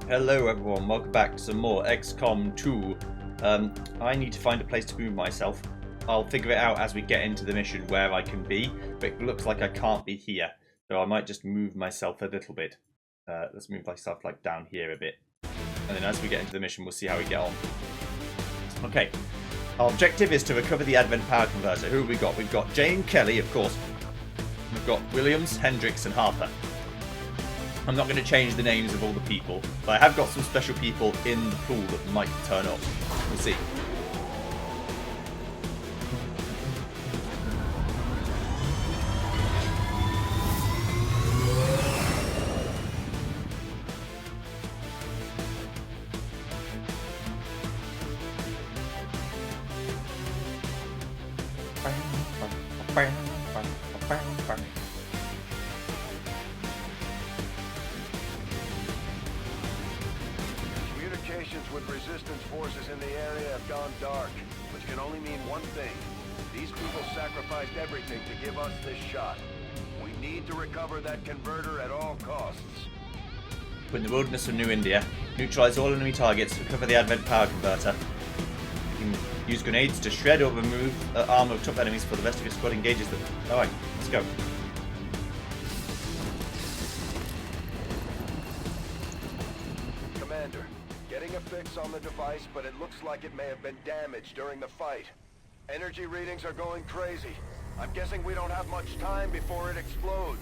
Hello everyone, welcome back to some more XCOM 2. I need to find a place to move myself. I'll figure it out as we get into the mission where I can be, but it looks like I can't be here. So I might just move myself a little bit. Let's move myself like down here a bit. And then as we get into the mission, we'll see how we get on. Okay, our objective is to recover the Advent power converter. Who have we got? We've got Jane Kelly, of course. We've got Williams, Hendricks and Harper. I'm not going to change the names of all the people, but I have got some special people in the pool that might turn up. We'll see. With resistance forces in the area have gone dark, which can only mean one thing. These people sacrificed everything to give us this shot. We need to recover that converter at all costs. In the wilderness of New India, neutralize all enemy targets, recover the Advent power converter. You can use grenades to shred or remove armor of top enemies for the rest of your squad engages them. Alright, let's go. Commander, getting a fix on the device, but it looks like it may have been damaged during the fight. Energy readings are going crazy. I'm guessing we don't have much time before it explodes.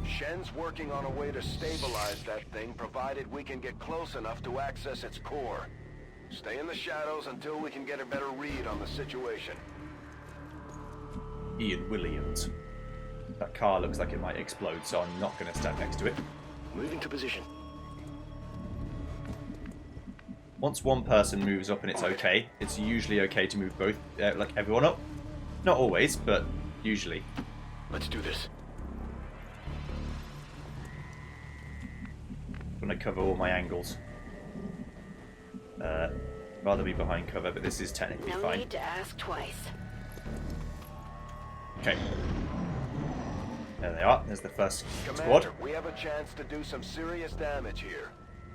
Shen's working on a way to stabilize that thing, provided we can get close enough to access its core. Stay in the shadows until we can get a better read on the situation. Ian Williams. That car looks like it might explode, so I'm not going to stand next to it. Moving to position. Once one person moves up and it's okay, it's usually okay to move both, like everyone up. Not always, but usually. Let's do this. I'm going to cover all my angles. Rather be behind cover, but this is technically fine. No need to ask twice. Okay. There they are. There's the first Commander, squad. we have a chance to do some serious damage here.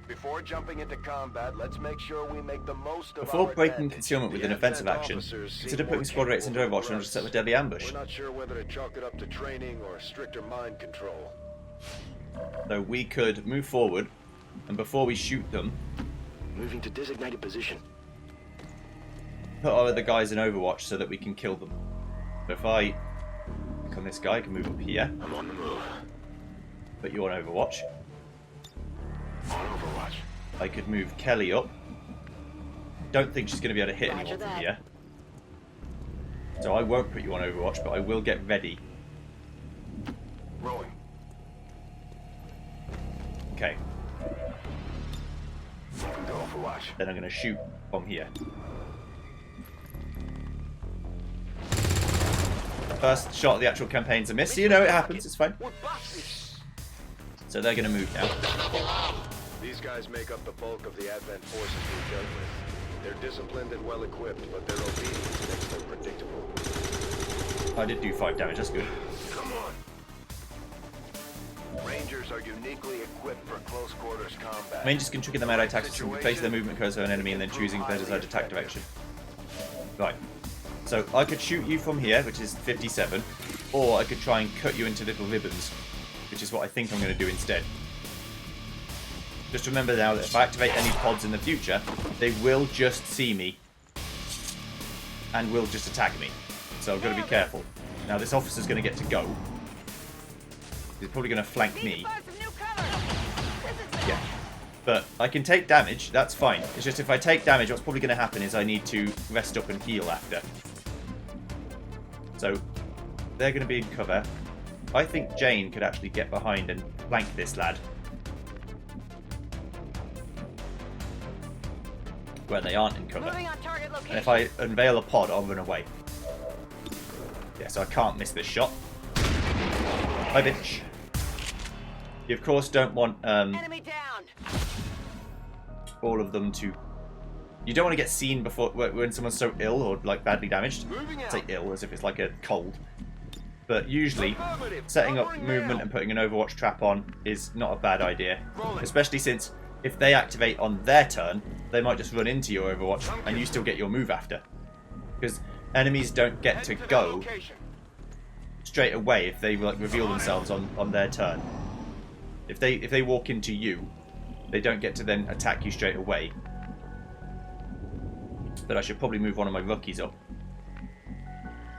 Before jumping into combat, let's make sure we make the most of Before our breaking advantage. concealment with an The offensive Advent action, officers consider seem putting more squad rates into capable Overwatch than and just set us. with deadly ambush. We're not sure whether to chalk it up to training or stricter mind control. So we could move forward, and before we shoot them, Moving to designated position. put our other guys in Overwatch so that we can kill them. So if I click on this guy, I can move up here. I'm on the move. Put you on Overwatch. On Overwatch. I could move Kelly up. Don't think she's going to be able to hit Roger anyone from that. here. So I won't put you on Overwatch, but I will get ready. Rolling. Okay. Go Overwatch. Then I'm going to shoot from here. First shot of the actual campaign's a miss, so you know it happens, it's fine. We're busted. So they're going to move now. These guys make up the bulk of the Advent forces we've dealt with. They're disciplined and well equipped, but their obedience makes them predictable. I did do 5 damage, that's good. Come on. Rangers are uniquely equipped for close quarters combat. Rangers can trigger the melee attacks from replacing their movement cursor on an enemy and then choosing their desired attack direction. Right. So I could shoot you from here, which is 57, or I could try and cut you into little ribbons, which is what I think I'm going to do instead. Just remember now that if I activate any pods in the future, they will just see me and will just attack me. So I've got to be careful. Now this officer's going to get to go. He's probably going to flank me. Yeah. But I can take damage, that's fine. It's just if I take damage, what's probably going to happen is I need to rest up and heal after. So they're going to be in cover. I think Jane could actually get behind and flank this lad. Where they aren't in cover. Moving on target location. And if I unveil a pod, I'll run away. Yeah, so I can't miss this shot. Bye, bitch. You, of course, don't want Enemy down. all of them to... You don't want to get seen before when someone's so ill or like badly damaged. Moving I out. say ill as if it's like a cold. But usually, setting up movement and putting an Overwatch trap on is not a bad idea. Especially since if they activate on their turn, they might just run into your Overwatch and you still get your move after. Because enemies don't get to go straight away if they like reveal themselves on their turn. If they walk into you, they don't get to then attack you straight away. But I should probably move one of my rookies up.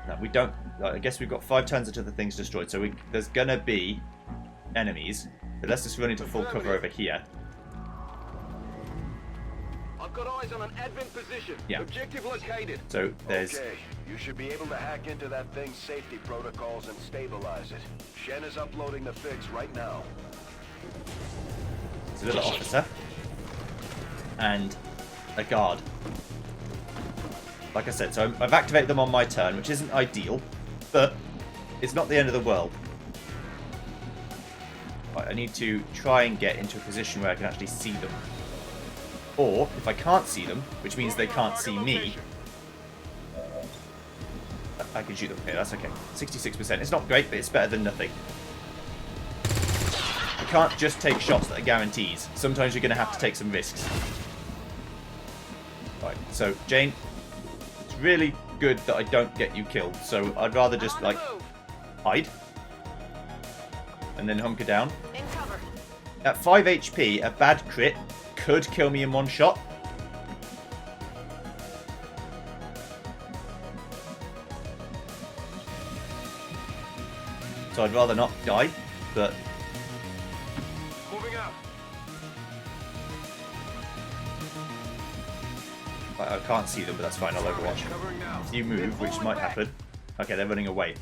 No, we don't. I guess we've got 5 turns until the thing's destroyed, so there's gonna be enemies. But let's just run into full cover over here. I've got eyes on an advent position. Yeah. Objective located. So there's. Okay, you should be able to hack into that thing's safety protocols and stabilize it. Shen is uploading the fix right now. There's a little officer and a guard. Like I said, so I've activated them on my turn, which isn't ideal, but it's not the end of the world. Right, I need to try and get into a position where I can actually see them. Or, if I can't see them, which means they can't see me, I can shoot them. Okay, that's okay. 66%. It's not great, but it's better than nothing. You can't just take shots that are guarantees. Sometimes you're going to have to take some risks. Right, so, Jane, it's really good that I don't get you killed, so I'd rather just, like, hide. And then hunker down. In cover. At 5 HP, a bad crit could kill me in one shot. So I'd rather not die, but... Moving out. I can't see them, but that's fine, I'll overwatch. Covering now. If you move, which might happen. Okay, they're running away.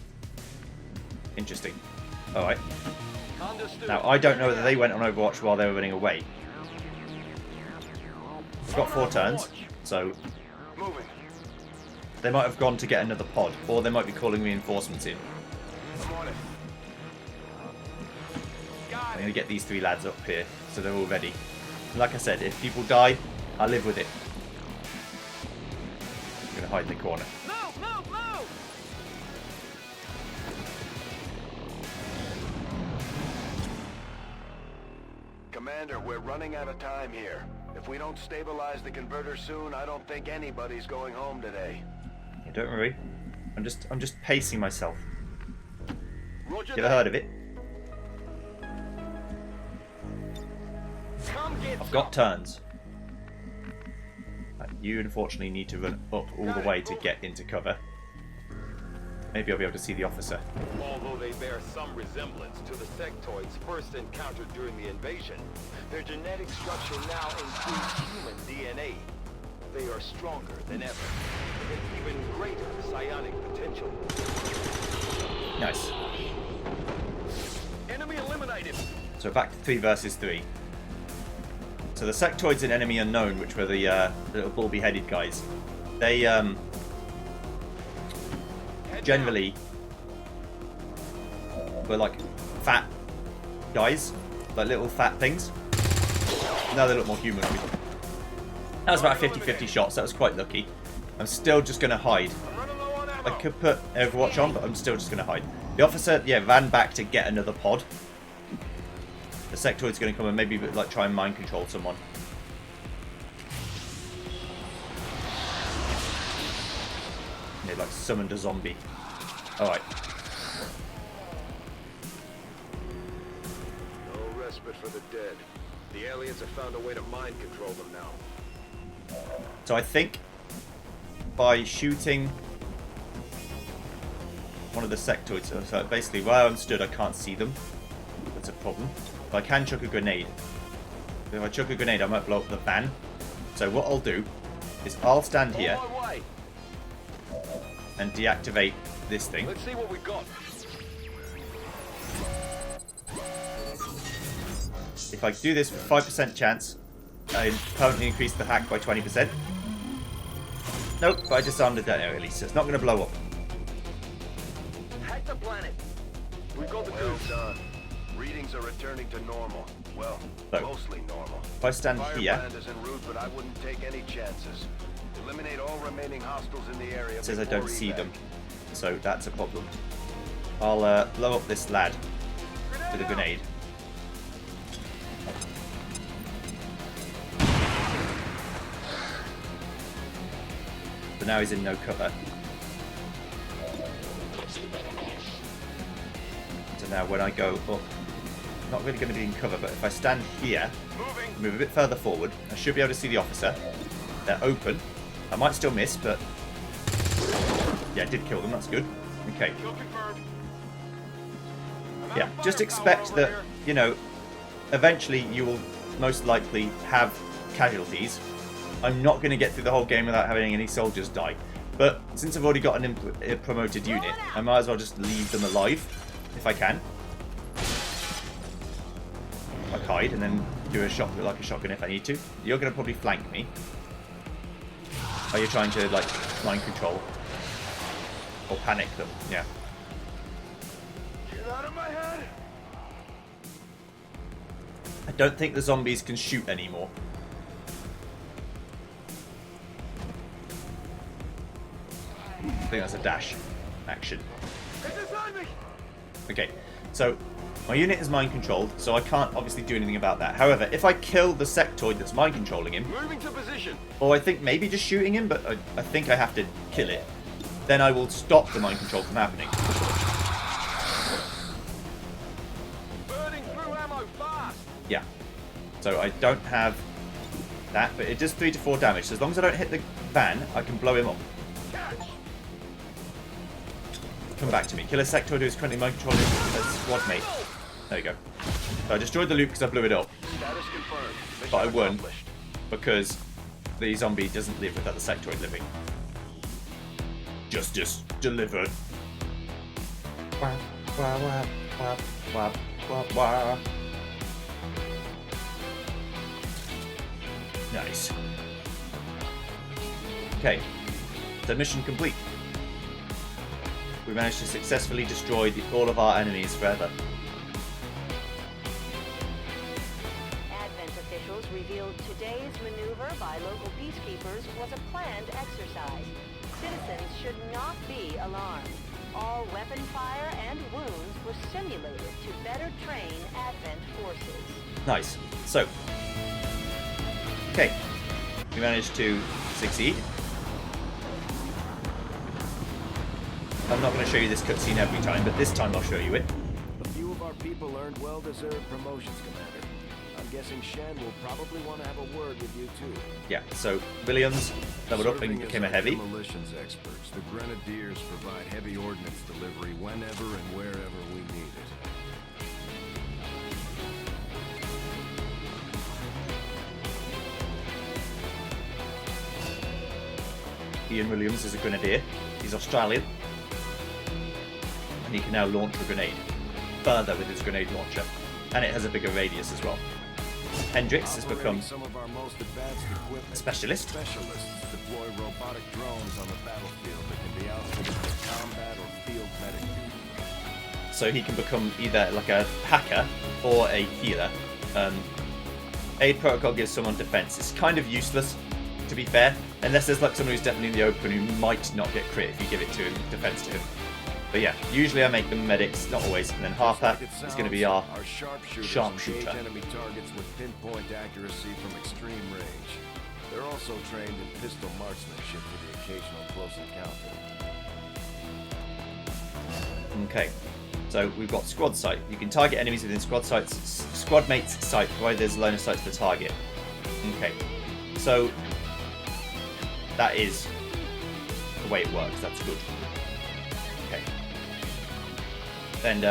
Interesting. Alright. Understood. Now, I don't know whether they went on Overwatch while they were running away. We've got 4 turns, so Moving. they might have gone to get another pod, or they might be calling reinforcements in. I'm on it. I'm going to get these 3 lads up here, so they're all ready. And like I said, if people die, I'll live with it. I'm going to hide in the corner. Move, move, move! Commander, we're running out of time here. If we don't stabilize the converter soon, I don't think anybody's going home today. Yeah, don't worry. I'm just pacing myself. Roger You ever heard of it? Come get I've got turns. You unfortunately need to run up all the way to get into cover. Maybe I'll be able to see the officer. Although they bear some resemblance to the sectoids first encountered during the invasion, their genetic structure now includes human DNA. They are stronger than ever, with even greater psionic potential. Nice. Enemy eliminated. So back to 3 versus 3. So the sectoids in Enemy Unknown, which were the little bulby-headed guys, they generally were like fat guys, like little fat things. Now they look more human. That was about a 50-50 shot, so that was quite lucky. I'm still just going to hide. I'm running low on ammo. I could put Overwatch on, but I'm still just going to hide. The officer, yeah, ran back to get another pod. The sectoid's going to come and maybe like try and mind control someone. They like summoned a zombie. Alright. No respite for the dead. The aliens have found a way to mind control them now. So I think by shooting one of the sectoids, so basically where I'm stood I can't see them. That's a problem. But I can chuck a grenade. If I chuck a grenade I might blow up the van. So what I'll do is I'll stand here On my way. and deactivate this thing. Let's see what we got. If I do this with 5% chance, I permanently increase the hack by 20%. Nope, but I disarmed the detonator at least, so it's not going to blow up. Hack the planet. We've got the goods. Done. Readings are returning to normal. Well, So, mostly normal. If I stand here, Firebrand is en route, but I wouldn't take any chances. Eliminate all remaining hostiles in the area. it says I before don't see evac. them, so that's a problem. I'll blow up this lad with a grenade. So now he's in no cover. So now when I go up, not really going to be in cover, but if I stand here, move a bit further forward, I should be able to see the officer. They're open. I might still miss, but yeah, I did kill them. That's good. Okay. Yeah, just expect that, you know, eventually you will most likely have casualties. I'm not going to get through the whole game without having any soldiers die. But since I've already got a promoted unit, I might as well just leave them alive if I can. Like hide and then do a shot like a shotgun if I need to. You're going to probably flank me. Are you trying to like mind control or panic them? Yeah. Get out of my head! I don't think the zombies can shoot anymore. I think that's a dash action. Okay, so my unit is mind controlled, so I can't obviously do anything about that. However, if I kill the sectoid that's mind controlling him, Moving to position. or I think maybe just shooting him, but I think I have to kill it, then I will stop the mind control from happening. Burning through ammo fast. Yeah. So I don't have that, but it does 3 to 4 damage. So as long as I don't hit the van, I can blow him up. Come back to me. Kill a sectoid who is currently mind controlling a squad mate. There you go. So I destroyed the loop because I blew it up. Status confirmed. Mission But I won accomplished. because the zombie doesn't live without the sectoid living. Justice delivered. Wah, wah, wah, wah, wah, wah, wah. Nice. Okay, so mission complete. We managed to successfully destroy all of our enemies forever. Advent officials revealed today's maneuver by local peacekeepers was a planned exercise. Citizens should not be alarmed. All weapon fire and wounds were simulated to better train Advent forces. Nice. So, okay, we managed to succeed. I'm not going to show you this cutscene every time, but this time I'll show you it. A few of our people earned well-deserved promotions, Commander. I'm guessing Shen will probably want to have a word with you too. Yeah, so Williams leveled up and Serving as became a our heavy. demolitions experts, the Grenadiers provide heavy ordnance delivery whenever and wherever we need it. Ian Williams is a grenadier. He's Australian. And he can now launch a grenade further with his grenade launcher. And it has a bigger radius as well. Hendrix has become Operating some of our most advanced equipment. a specialist. Specialists deploy robotic drones on the battlefield that can be outfitted for combat or field medic duty. So he can become either like a hacker or a healer. Aid protocol gives someone defense. It's kind of useless, to be fair, unless there's like someone who's definitely in the open who might not get crit if you give it to him, defense to him. But yeah, usually I make them medics, not always. And then Harper is going to be our sharpshooters sharpshooter. engage enemy targets with pinpoint accuracy from extreme range. They're also trained in pistol marksmanship for the occasional close encounter. Okay, so we've got squad sight. You can target enemies within squad mates' sight, provided there's a line of sight to the target. Okay, so that is the way it works. That's good. Okay. And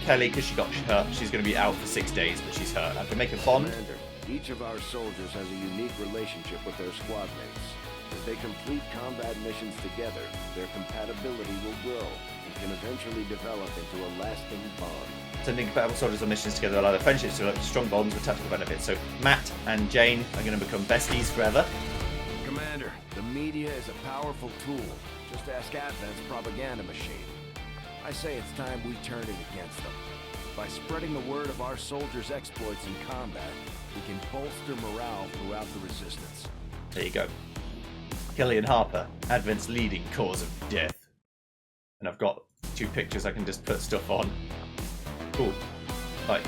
Kelly, because she got hurt, she's going to be out for 6 days, but she's hurt. I can make a bond. Commander, each of our soldiers has a unique relationship with their squad mates. As they complete combat missions together, their compatibility will grow and can eventually develop into a lasting bond. Sending compatible soldiers on missions together allow their friendships to develop strong bonds with tactical benefits. So Matt and Jane are going to become besties forever. Commander, the media is a powerful tool. Just ask Advent's propaganda machine. I say it's time we turned it against them. By spreading the word of our soldiers' exploits in combat, we can bolster morale throughout the resistance. There you go. Kelly and Harper, Advent's leading cause of death. And I've got 2 pictures I can just put stuff on. Cool. Right.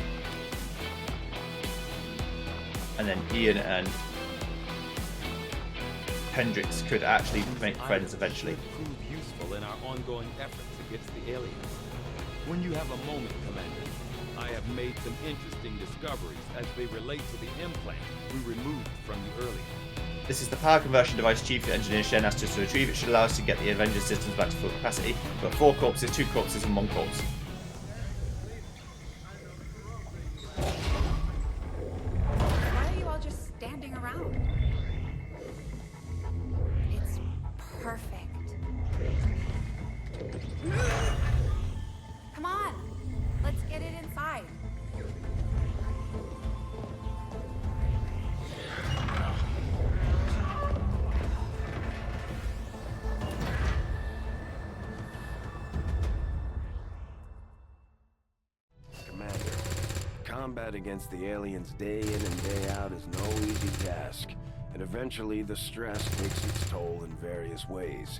And then Ian and Hendrix could actually make friends eventually. Prove useful in our ongoing efforts against the aliens. When you have a moment, Commander, I have made some interesting discoveries as they relate to the implant we removed from you earlier. This is the power conversion device Chief Engineer Shen asked us to retrieve. It should allow us to get the Avengers systems back to full capacity. We've got 4 corpses, 2 corpses, and 1 corpse. Why are you all just standing around? It's perfect. Come on, let's get it inside. Commander, combat against the aliens day in and day out is no easy task, and eventually the stress takes its toll in various ways.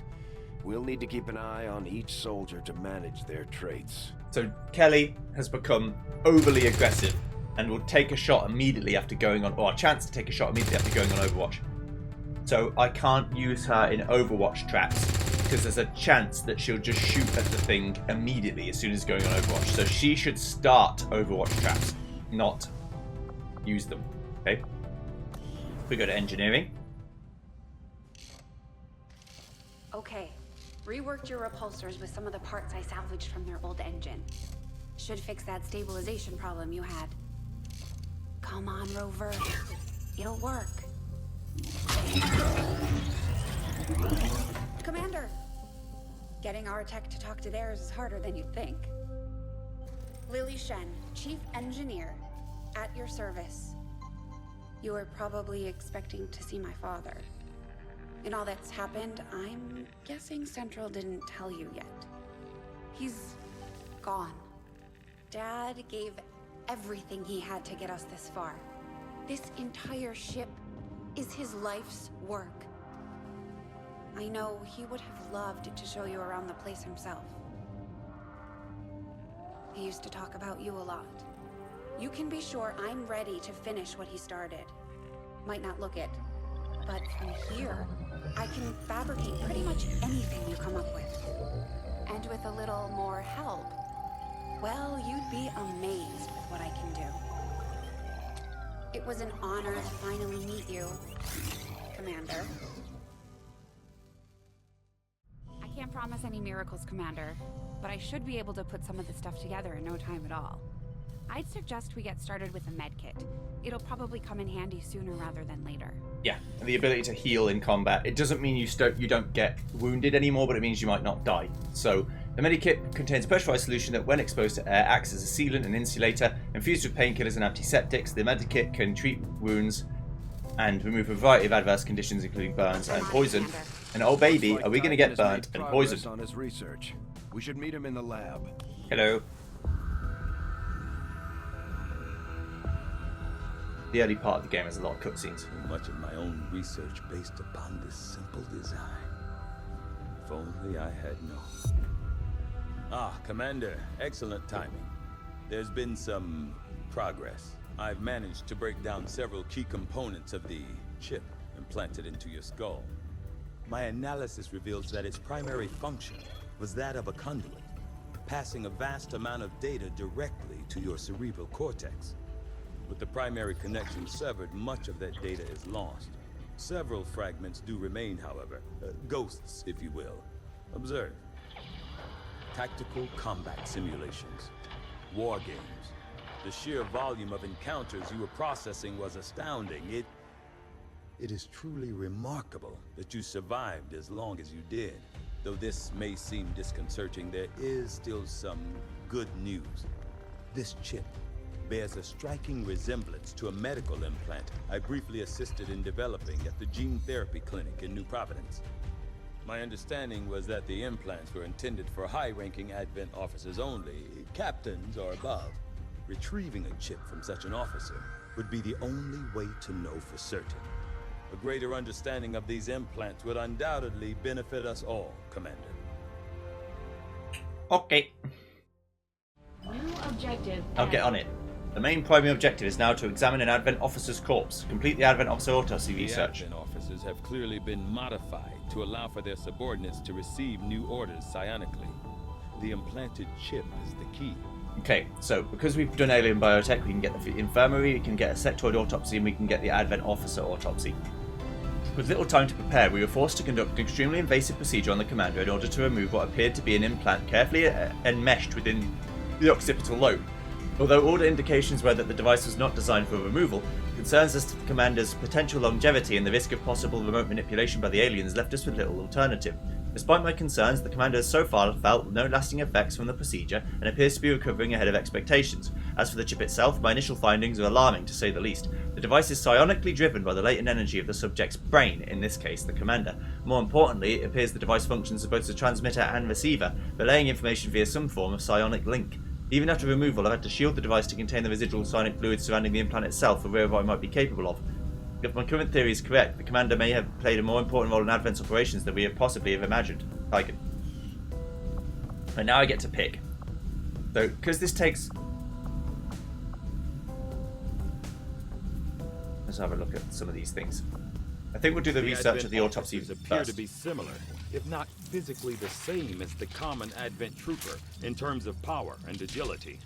We'll need to keep an eye on each soldier to manage their traits. So Kelly has become overly aggressive and will take a shot immediately after going on, or a chance to take a shot immediately after going on Overwatch. So I can't use her in Overwatch traps because there's a chance that she'll just shoot at the thing immediately as soon as going on Overwatch. So she should start Overwatch traps, not use them. Okay? We go to engineering. Okay, reworked your repulsors with some of the parts I salvaged from their old engine. Should fix that stabilization problem you had. Come on, Rover. It'll work. Commander! Getting our tech to talk to theirs is harder than you'd think. Lily Shen, Chief Engineer, at your service. You were probably expecting to see my father. In all that's happened, I'm guessing Central didn't tell you yet. He's gone. Dad gave everything he had to get us this far. This entire ship is his life's work. I know he would have loved to show you around the place himself. He used to talk about you a lot. You can be sure I'm ready to finish what he started. Might not look it, but from here, I can fabricate pretty much anything you come up with. And with a little more help, well, you'd be amazed with what I can do. It was an honor to finally meet you, Commander. I can't promise any miracles, Commander, but I should be able to put some of this stuff together in no time at all. I'd suggest we get started with a medkit. It'll probably come in handy sooner rather than later. Yeah, and the ability to heal in combat. It doesn't mean you don't get wounded anymore, but it means you might not die. So the medikit contains a pressurized solution that, when exposed to air, acts as a sealant and insulator. Infused with painkillers and antiseptics, the medikit can treat wounds and remove a variety of adverse conditions, including burns and poison. And oh baby, are we going to get burnt and poisoned? On his research. We should meet him in the lab. Hello. The early part of the game has a lot of cutscenes. Much of my own research based upon this simple design. If only I had known. Ah, Commander, excellent timing. There's been some progress. I've managed to break down several key components of the chip implanted into your skull. My analysis reveals that its primary function was that of a conduit, passing a vast amount of data directly to your cerebral cortex. With the primary connection severed, much of that data is lost. Several fragments do remain, however. Ghosts, if you will. Observe. Tactical combat simulations. War games. The sheer volume of encounters you were processing was astounding. It is truly remarkable that you survived as long as you did. Though this may seem disconcerting, there is still some good news. This chip bears a striking resemblance to a medical implant I briefly assisted in developing at the gene therapy clinic in New Providence. My understanding was that the implants were intended for high-ranking Advent officers only, captains or above. Retrieving a chip from such an officer would be the only way to know for certain. A greater understanding of these implants would undoubtedly benefit us all, Commander. Okay, New objective. I'll get on it. The main primary objective is now to examine an Advent officer's corpse, complete the Advent officer autopsy The research. Advent officers have clearly been modified to allow for their subordinates to receive new orders psionically. The implanted chip is the key. Okay, so because we've done alien biotech, we can get the infirmary, we can get a sectoid autopsy, and we can get the Advent officer autopsy. With little time to prepare, we were forced to conduct an extremely invasive procedure on the commander in order to remove what appeared to be an implant carefully enmeshed within the occipital lobe. Although all the indications were that the device was not designed for removal, concerns as to the commander's potential longevity and the risk of possible remote manipulation by the aliens left us with little alternative. Despite my concerns, the commander has so far felt no lasting effects from the procedure and appears to be recovering ahead of expectations. As for the chip itself, my initial findings are alarming to say the least. The device is psionically driven by the latent energy of the subject's brain, in this case the commander. More importantly, it appears the device functions as both a transmitter and receiver, relaying information via some form of psionic link. Even after removal, I've had to shield the device to contain the residual psionic fluid surrounding the implant itself for whatever I might be capable of. If my current theory is correct, the commander may have played a more important role in Advent's operations than we have possibly have imagined. Tigan. And now I get to pick. So, because this takes... Let's have a look at some of these things. I think we'll do the research of the autopsy officers appear first. to be similar, if not physically the same as the common Advent trooper in terms of power and agility.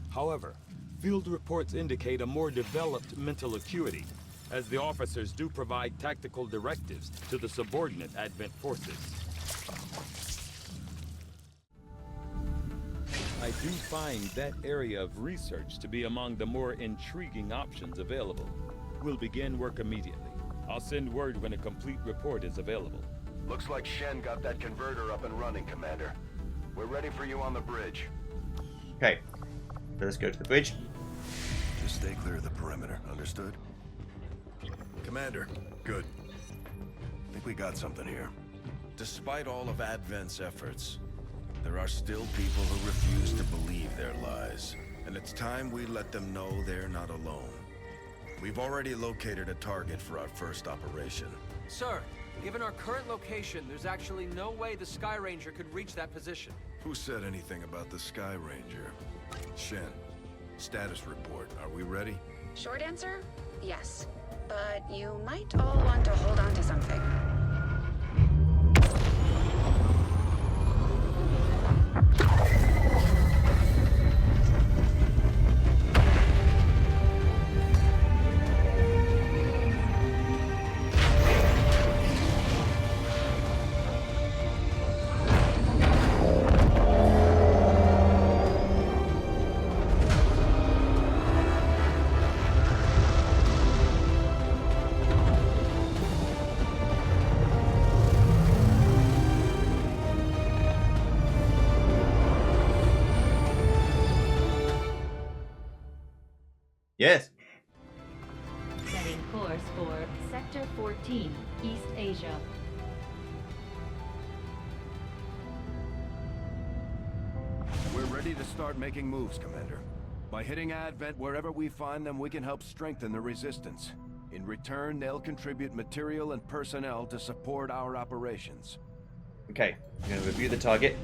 However, field reports indicate a more developed mental acuity, as the officers do provide tactical directives to the subordinate Advent forces. I do find that area of research to be among the more intriguing options available. We'll begin work immediately. I'll send word when a complete report is available. Looks like Shen got that converter up and running, Commander. We're ready for you on the bridge. Okay, so let's go to the bridge. Just stay clear of the perimeter, understood? Commander, good. I think we got something here. Despite all of Advent's efforts, there are still people who refuse to believe their lies. And it's time we let them know they're not alone. We've already located a target for our first operation. Sir, given our current location, there's actually no way the Sky Ranger could reach that position. Who said anything about the Sky Ranger? Shen, status report. Are we ready? Short answer, yes. But you might all want to hold on to something. Yes. Setting course for Sector 14, East Asia. We're ready to start making moves, Commander. By hitting Advent wherever we find them, we can help strengthen the resistance. In return, they'll contribute material and personnel to support our operations. Okay, I'm going to review the target.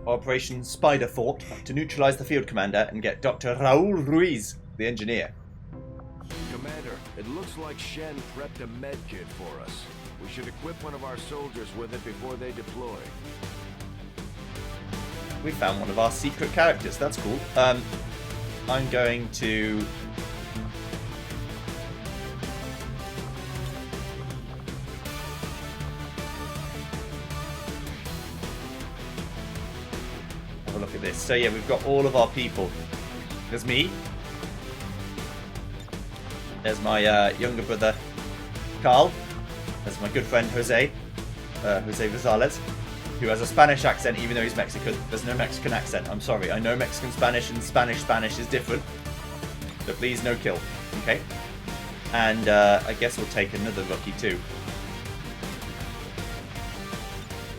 Operation Spider Fort to neutralize the field commander and get Dr. Raul Ruiz, the engineer. Commander, it looks like Shen prepped a med kit for us. We should equip one of our soldiers with it before they deploy. We found one of our secret characters. That's cool. I'm going to... have a look at this. So yeah, we've got all of our people. There's me. There's my younger brother, Carl. There's my good friend, Jose. Jose Rosales, who has a Spanish accent even though he's Mexican. There's no Mexican accent. I'm sorry. I know Mexican Spanish and Spanish is different. But please, no kill. Okay? And I guess we'll take another rookie too.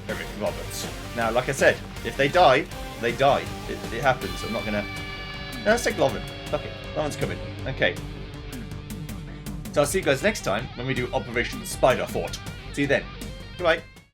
Eric Roberts. Now, like I said, if they die, they die. It happens. I'm not going to... No, let's take Lovren. Fuck it. Lovren's coming. Okay. So I'll see you guys next time when we do Operation Spider Fort. See you then. Goodbye.